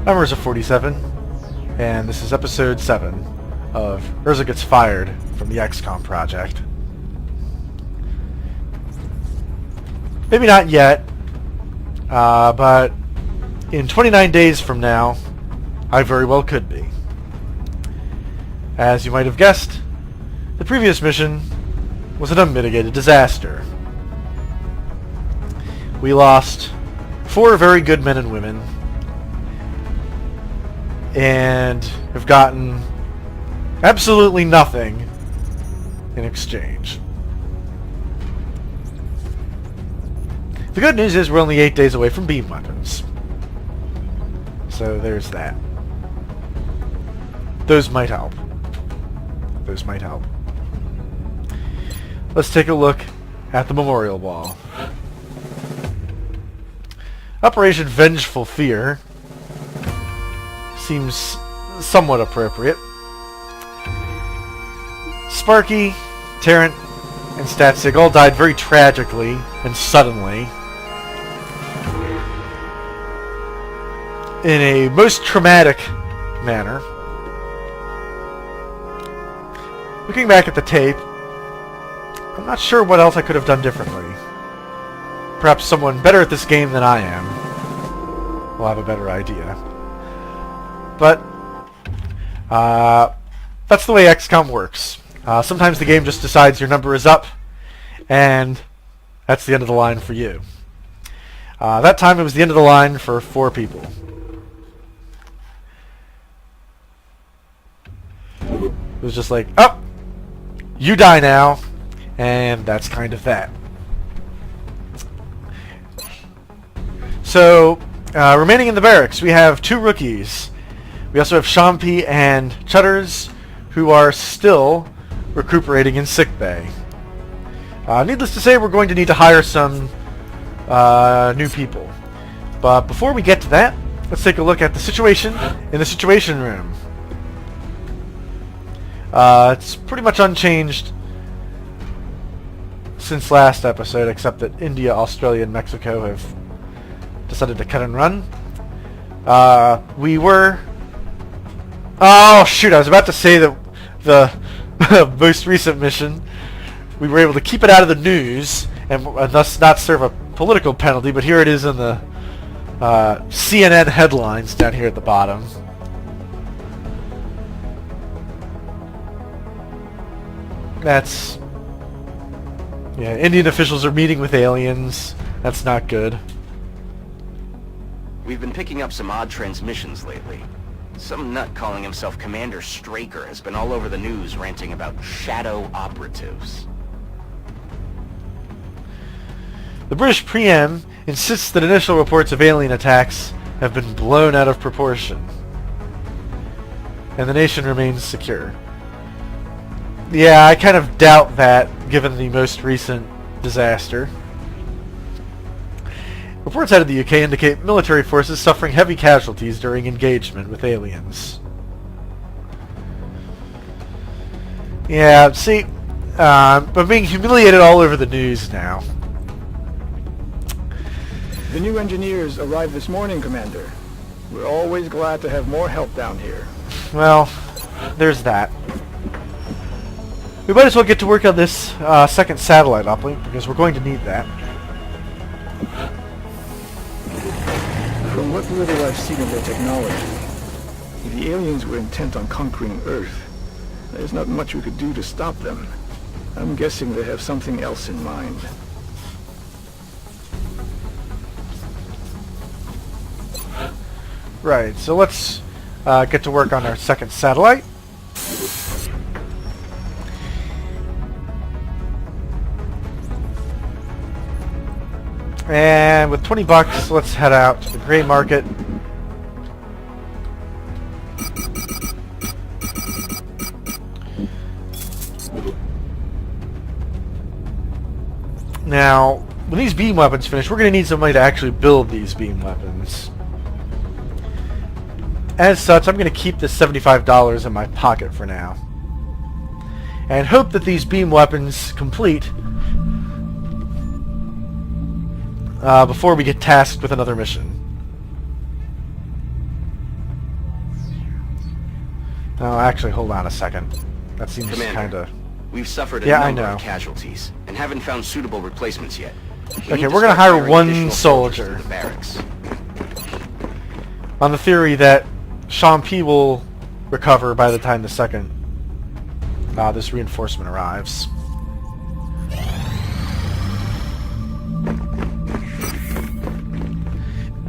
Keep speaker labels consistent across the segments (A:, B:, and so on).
A: I'm Urza 47, and this is episode 7 of Urza Gets Fired from the XCOM project. Maybe not yet, but in 29 days from now, I very well could be. As you might have guessed, the previous mission was an unmitigated disaster. We lost 4 very good men and women, and have gotten absolutely nothing in exchange. The good news is we're only 8 days away from beam weapons. So there's that. Those might help. Those might help. Let's take a look at the memorial wall. Operation Vengeful Fear seems somewhat appropriate. Sparky, Tarrant, and Statsig all died very tragically and suddenly in a most traumatic manner. Looking back at the tape, I'm not sure what else I could have done differently. Perhaps someone better at this game than I am will have a better idea. But that's the way XCOM works. Sometimes the game just decides your number is up, and that's the end of the line for you. That time it was the end of the line for 4 people. It was just like, oh, you die now, and that's kind of that. So, remaining in the barracks, we have 2 rookies. We also have Shampi and Chutters, who are still recuperating in sickbay. Needless to say, we're going to need to hire some new people. But before we get to that, let's take a look at the situation in the Situation Room. It's pretty much unchanged since last episode, except that India, Australia, and Mexico have decided to cut and run. We were... Oh, shoot, I was about to say that the most recent mission, we were able to keep it out of the news and thus not serve a political penalty, but here it is in the CNN headlines down here at the bottom. That's... yeah, Indian officials are meeting with aliens. That's not good.
B: We've been picking up some odd transmissions lately. Some nut calling himself Commander Straker has been all over the news ranting about shadow operatives.
A: The British PM insists that initial reports of alien attacks have been blown out of proportion, and the nation remains secure. Yeah, I kind of doubt that, given the most recent disaster. Reports out of the UK indicate military forces suffering heavy casualties during engagement with aliens. Yeah, see, I'm being humiliated all over the news now.
C: The new engineers arrived this morning, Commander. We're always glad to have more help down here.
A: Well, there's that. We might as well get to work on this second satellite uplink, because we're going to need that.
C: From what little I've seen of their technology, if the aliens were intent on conquering Earth, there's not much we could do to stop them. I'm guessing they have something else in mind.
A: Right, so let's get to work on our second satellite. And with 20 bucks, let's head out to the gray market. Now, when these beam weapons finish, we're going to need somebody to actually build these beam weapons. As such, I'm going to keep this $75 in my pocket for now, and hope that these beam weapons complete before we get tasked with another mission. Oh, actually, hold on a second. That seems
B: Commander,
A: kind of...
B: we've suffered a
A: Yeah, I
B: number
A: know.
B: of casualties and haven't found suitable replacements yet. We
A: Okay,
B: need to
A: we're gonna
B: start
A: hire
B: firing
A: one
B: additional
A: soldier.
B: soldiers to the barracks.
A: On the theory that Sean P. will recover by the time the second this reinforcement arrives.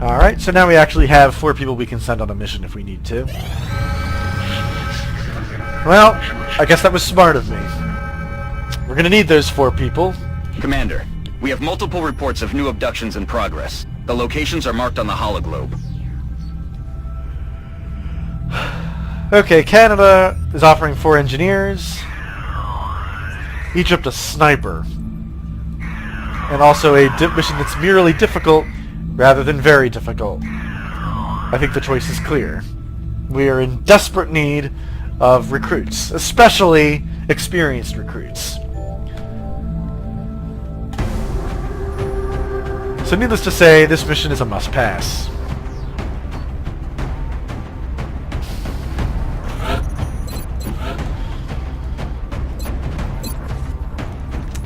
A: Alright, so now we actually have 4 people we can send on a mission if we need to. Well, I guess that was smart of me. We're gonna need those 4 people.
D: Commander, we have multiple reports of new abductions in progress. The locations are marked on the hologlobe.
A: Okay, Canada is offering 4 engineers. Egypt a sniper. And also a mission that's merely difficult rather than very difficult. I think the choice is clear. We are in desperate need of recruits, especially experienced recruits. So needless to say, this mission is a must-pass.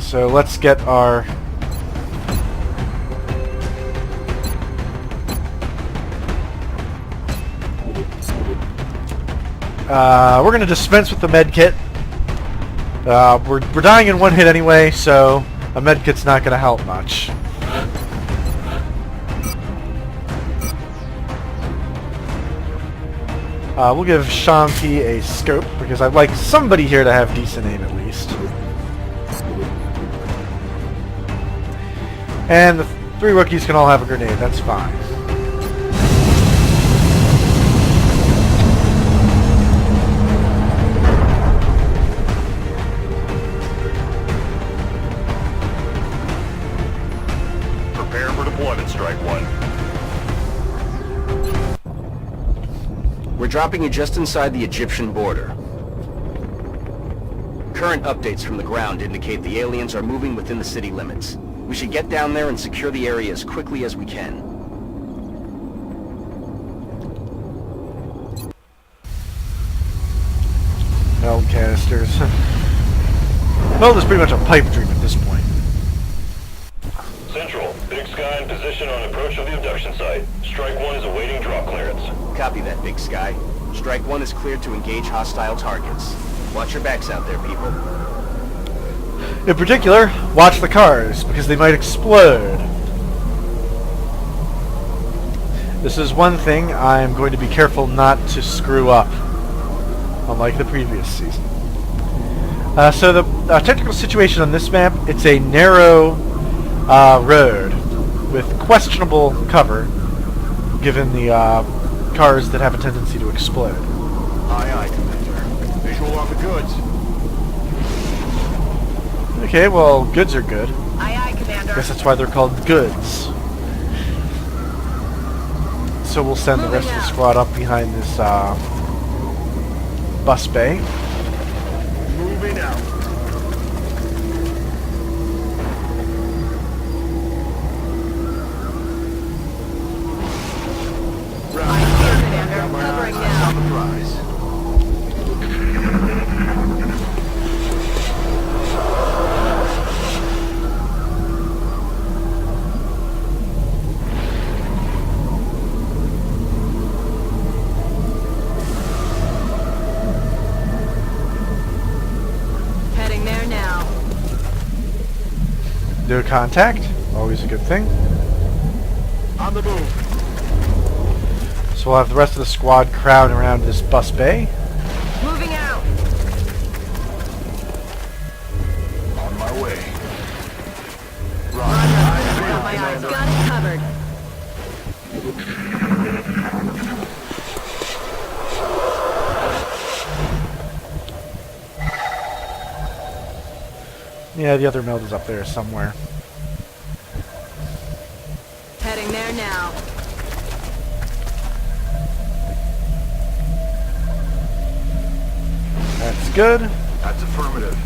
A: So let's get our... we're going to dispense with the med kit. We're dying in 1 hit anyway, so a med kit's not going to help much. We'll give Sean P a scope, because I'd like somebody here to have decent aim at least. And the 3 rookies can all have a grenade, that's fine.
E: Prepare for deployment, Strike One.
B: We're dropping you just inside the Egyptian border. Current updates from the ground indicate the aliens are moving within the city limits. We should get down there and secure the area as quickly as we can.
A: Meld canisters. Meld is pretty much a pipe dream at this point.
E: Central, Big Sky in position on approach of the abduction site. Strike One is awaiting drop clearance.
B: Copy that, Big Sky. Strike One is cleared to engage hostile targets. Watch your backs out there, people.
A: In particular, watch the cars, because they might explode. This is one thing I'm going to be careful not to screw up, unlike the previous season. So the technical situation on this map, it's a narrow road with questionable cover, given the cars that have a tendency to explode.
E: Aye, aye, Commander. Visual on the goods.
A: Okay, well, goods are good.
F: Aye, aye, Commander.
A: Guess that's why they're called goods. So we'll send the rest of the squad up behind this bus bay.
E: Moving out.
F: I'm here, Commander. Covering now.
E: On the prize.
F: Heading there now.
A: No contact, always a good thing.
E: On the move.
A: So we'll have the rest of the squad crowd around this bus bay.
F: Moving out.
E: On my way.
F: Got my eyes. Got it covered.
A: Yeah, the other meld is up there somewhere.
F: Heading there now.
A: That's good.
E: That's affirmative.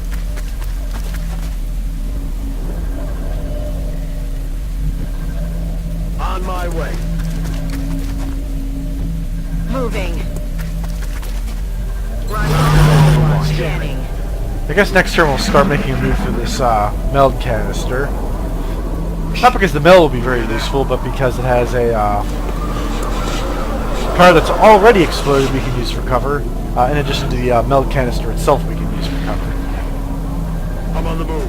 E: On my way.
F: Moving.
A: I guess next turn we'll start making a move through this meld canister. Not because the meld will be very useful, but because it has a car that's already exploded we can use for cover, in addition to the meld canister itself we can use for cover.
C: I'm on the move.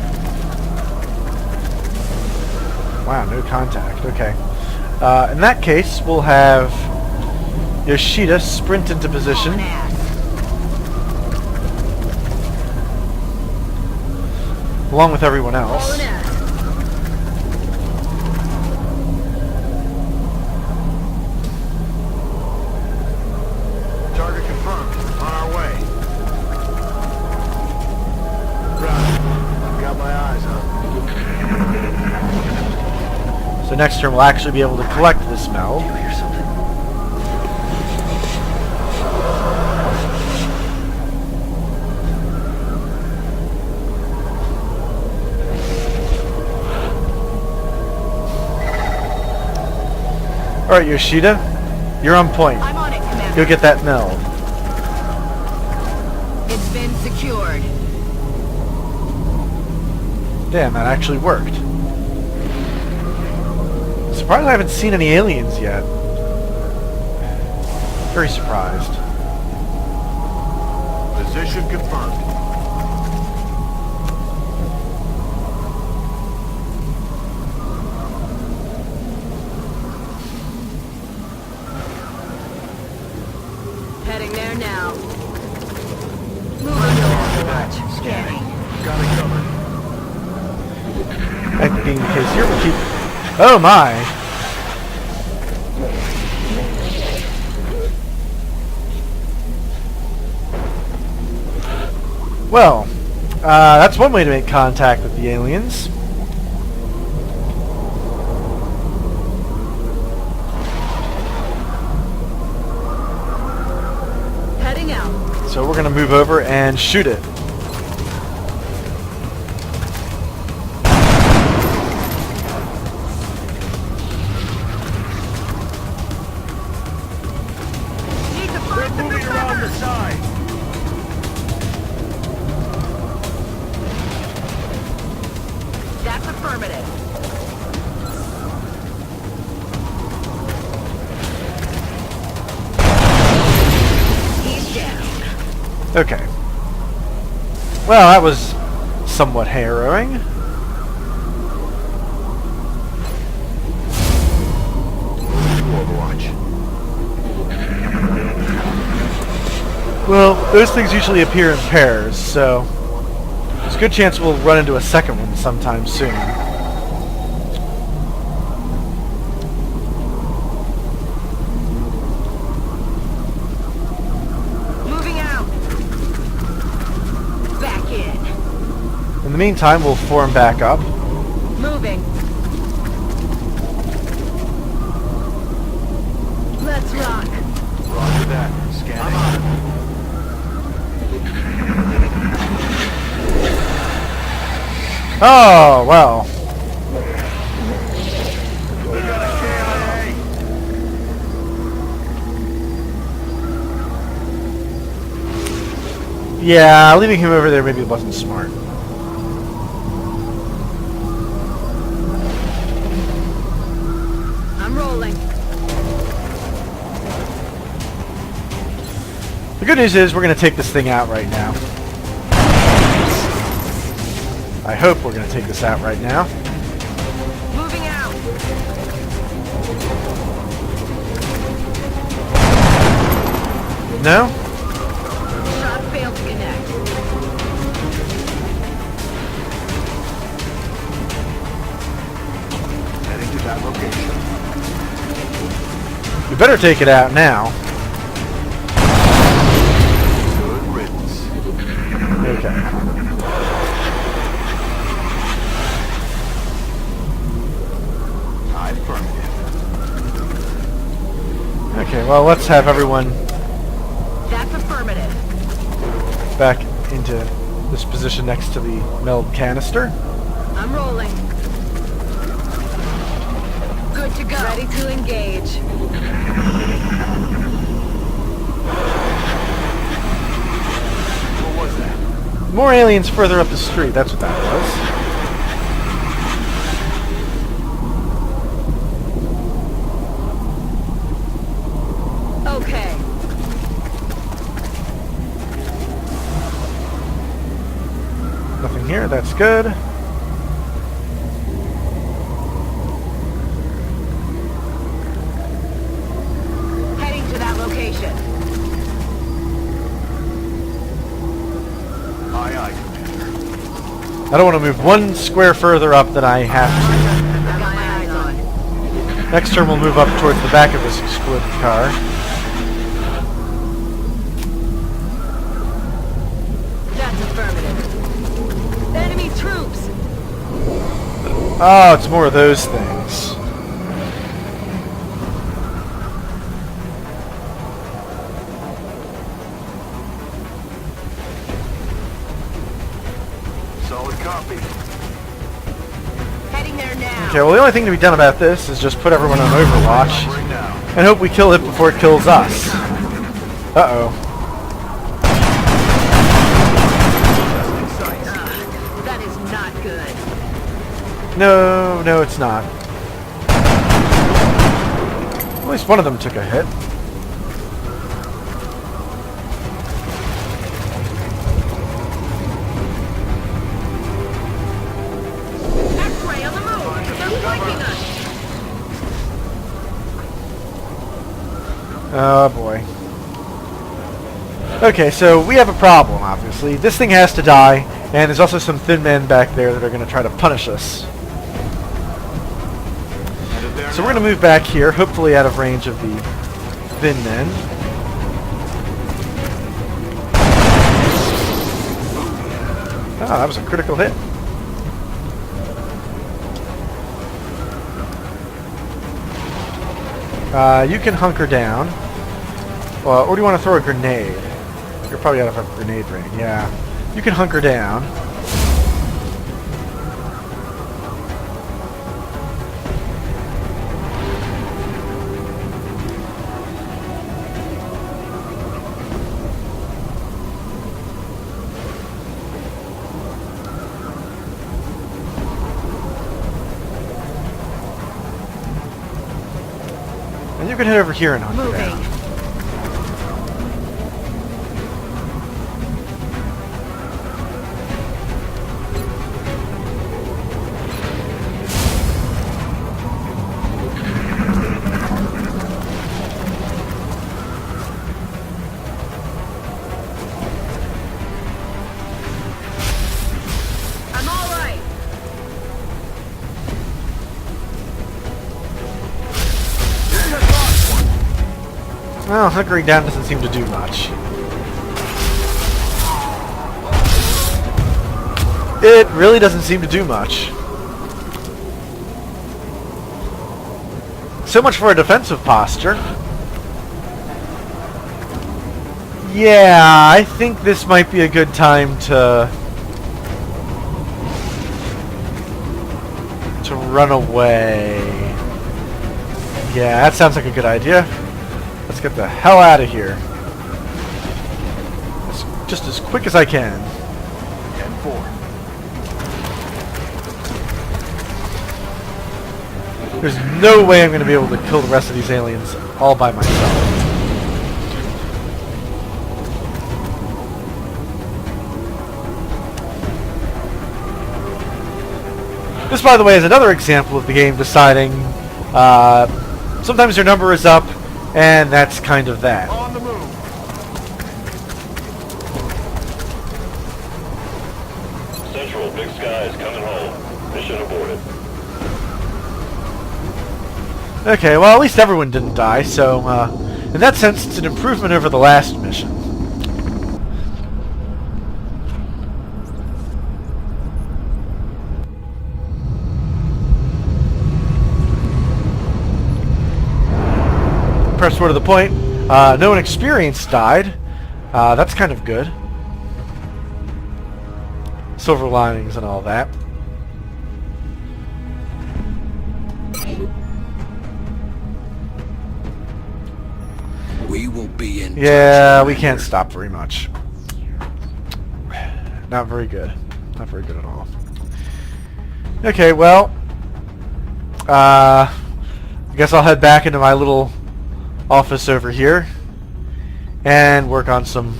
A: Wow, no contact. Okay. In that case, we'll have Yoshida sprint into position. Along with everyone else.
C: Target confirmed. On our way. Right. Got my eyes on.
A: So next turn we'll actually be able to collect this meld.
B: Do you hear something?
A: Alright, Yoshida, you're on point.
F: I'm on it, Commander.
A: You'll get that meld.
F: It's been secured.
A: Damn, that actually worked. Surprised I haven't seen any aliens yet. Very surprised.
C: Position confirmed.
F: Heading there now. Moving north. Scanning.
C: Got it covered.
A: That being the case here, we'll keep... Oh my! Well, that's one way to make contact with the aliens.
F: Heading out.
A: So we're going to move over and shoot it.
F: Need to find some new cover.
C: side.
F: That's affirmative. He's down.
A: Okay. Well, that was somewhat harrowing.
C: Overwatch.
A: Well, those things usually appear in pairs, so there's a good chance we'll run into a second one sometime soon.
F: Moving out. Back in.
A: In the meantime, we'll form back up.
F: Moving. Let's rock.
C: Roger that. Scanning.
A: Oh, well.
C: We got a KIA.
A: Yeah, leaving him over there maybe wasn't smart.
F: I'm rolling.
A: The good news is we're going to take this thing out right now. I hope we're going to take this out right now.
F: Moving out.
A: No?
F: Shot failed to connect.
C: Heading to that location.
A: We better take it out now.
C: Good riddance.
A: Okay.
C: Affirmative.
A: Okay, well, let's have everyone
F: That's affirmative.
A: back into this position next to the meld canister.
F: I'm rolling. Good to go. Ready to engage.
C: What was that?
A: More aliens further up the street, that's what that was.
F: Okay.
A: Nothing here, that's good.
F: Heading to that location.
C: Aye, aye, Commander.
A: I don't want to move one square further up than I have to.
F: Got my eyes on.
A: Next turn we'll move up towards the back of this exploded car.
F: That's affirmative. Enemy troops.
A: Oh, it's more of those things.
C: Solid copy.
F: Heading there now.
A: Okay, well the only thing to be done about this is just put everyone on Overwatch
C: Right now.
A: and hope we kill it before it kills us. Uh-oh.
F: That is not good.
A: No, no it's not. At least one of them took a hit.
F: X-ray on the move. They're flanking us.
A: Oh boy. Okay, so we have a problem, obviously. This thing has to die, and there's also some thin men back there that are going to try to punish us. So we're going to move back here, hopefully out of range of the thin men. Ah, that was a critical hit. You can hunker down. Or do you want to throw a grenade? You're probably out of a grenade range. Yeah. You can hunker down. And you can head over here and hunker
F: Moving.
A: down.
F: I'm all right.
A: Well, hunkering down doesn't seem to do much. It really doesn't seem to do much. So much for a defensive posture. Yeah, I think this might be a good time to run away. Yeah, that sounds like a good idea. Let's get the hell out of here. Just as quick as I can.
C: 10-4.
A: There's no way I'm going to be able to kill the rest of these aliens all by myself. This, by the way, is another example of the game deciding sometimes your number is up, and that's kind of that.
C: On the move.
E: Central, Big Sky is coming home. Mission aborted.
A: Okay, well, at least everyone didn't die, so in that sense, it's an improvement over the last mission. Press more to the point. No one experienced died. That's kind of good. Silver linings and all that.
G: We will be in
A: Yeah, we can't stop very much. Not very good. Not very good at all. Okay, well, I guess I'll head back into my little office over here and work on some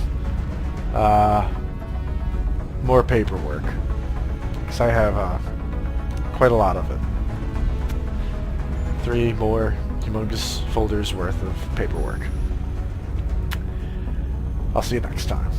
A: more paperwork, because I have quite a lot of it. 3 more humongous folders worth of paperwork. I'll see you next time.